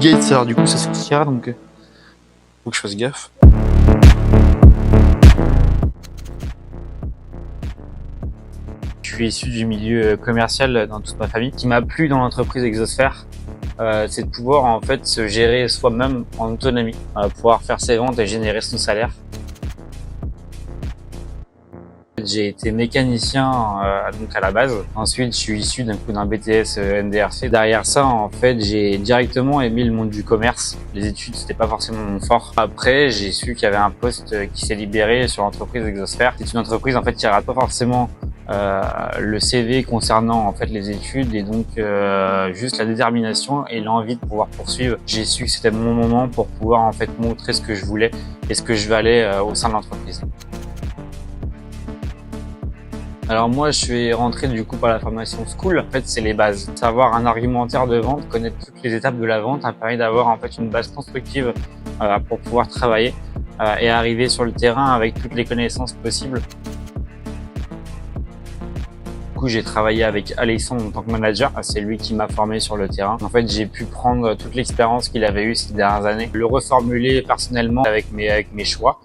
Gates, alors du coup ça sortira, donc faut que je fasse gaffe. Je suis issu du milieu commercial dans toute ma famille. Ce qui m'a plu dans l'entreprise Exosphère, c'est de pouvoir en fait se gérer soi-même en autonomie, pouvoir faire ses ventes et générer son salaire. J'ai été mécanicien donc à la base. Ensuite, je suis issu d'un BTS NDRC. Derrière ça, en fait, j'ai directement aimé le monde du commerce. Les études, c'était pas forcément mon fort. Après, j'ai su qu'il y avait un poste qui s'est libéré sur l'entreprise Exosphère. C'est une entreprise en fait qui rate pas forcément le CV concernant en fait les études et donc juste la détermination et l'envie de pouvoir poursuivre. J'ai su que c'était mon moment pour pouvoir en fait montrer ce que je voulais et ce que je valais au sein de l'entreprise. Alors moi, je suis rentré du coup par la formation School. En fait, c'est les bases. Savoir un argumentaire de vente, connaître toutes les étapes de la vente, a permis d'avoir en fait une base constructive pour pouvoir travailler et arriver sur le terrain avec toutes les connaissances possibles. Du coup, j'ai travaillé avec Alexandre en tant que manager. C'est lui qui m'a formé sur le terrain. En fait, j'ai pu prendre toute l'expérience qu'il avait eue ces dernières années, le reformuler personnellement avec mes choix.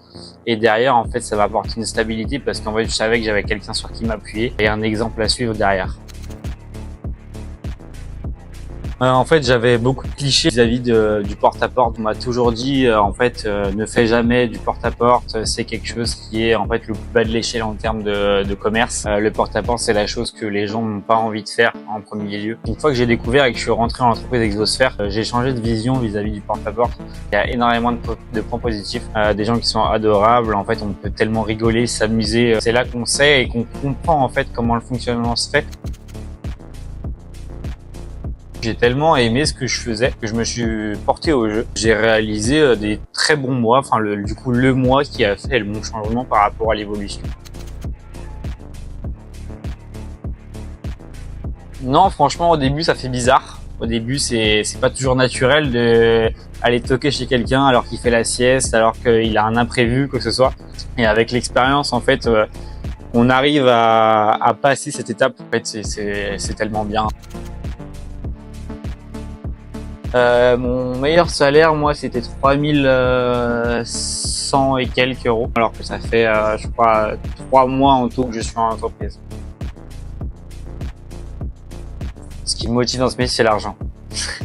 Et derrière, en fait, ça m'a apporté une stabilité parce qu'en fait, je savais que j'avais quelqu'un sur qui m'appuyer et un exemple à suivre derrière. En fait, j'avais beaucoup de clichés vis-à-vis du porte-à-porte. On m'a toujours dit, en fait, ne fais jamais du porte-à-porte. C'est quelque chose qui est en fait le plus bas de l'échelle en termes de commerce. Le porte-à-porte, c'est la chose que les gens n'ont pas envie de faire en premier lieu. Une fois que j'ai découvert et que je suis rentré dans l'entreprise Exosphère, j'ai changé de vision vis-à-vis du porte-à-porte. Il y a énormément de points positifs, des gens qui sont adorables. En fait, on peut tellement rigoler, s'amuser. C'est là qu'on sait et qu'on comprend en fait comment le fonctionnement se fait. J'ai tellement aimé ce que je faisais que je me suis porté au jeu. J'ai réalisé des très bons mois, enfin du coup le mois qui a fait mon changement par rapport à l'évolution. Non, franchement au début ça fait bizarre. Au début c'est pas toujours naturel de aller toquer chez quelqu'un alors qu'il fait la sieste, alors qu'il a un imprévu, quoi que ce soit. Et avec l'expérience en fait, on arrive à passer cette étape. En fait c'est tellement bien. Mon meilleur salaire, moi, c'était 3100 et quelques euros, alors que ça fait, je crois, 3 mois en tout que je suis en entreprise. Ce qui me motive dans ce métier, c'est l'argent.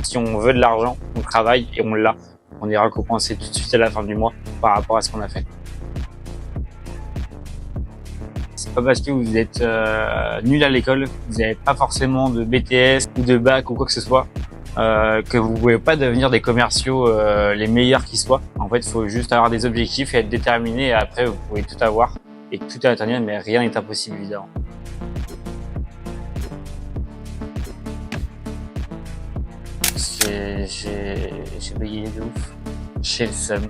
Si on veut de l'argent, on travaille et on l'a. On ira compenser tout de suite à la fin du mois par rapport à ce qu'on a fait. C'est pas parce que vous êtes nul à l'école, vous n'avez pas forcément de BTS ou de bac ou quoi que ce soit, que vous pouvez pas devenir des commerciaux les meilleurs qui soient. En fait, il faut juste avoir des objectifs et être déterminé et après vous pouvez tout avoir et tout est atteindre, mais rien n'est impossible évidemment. J'ai bégayé de ouf. J'ai le seum.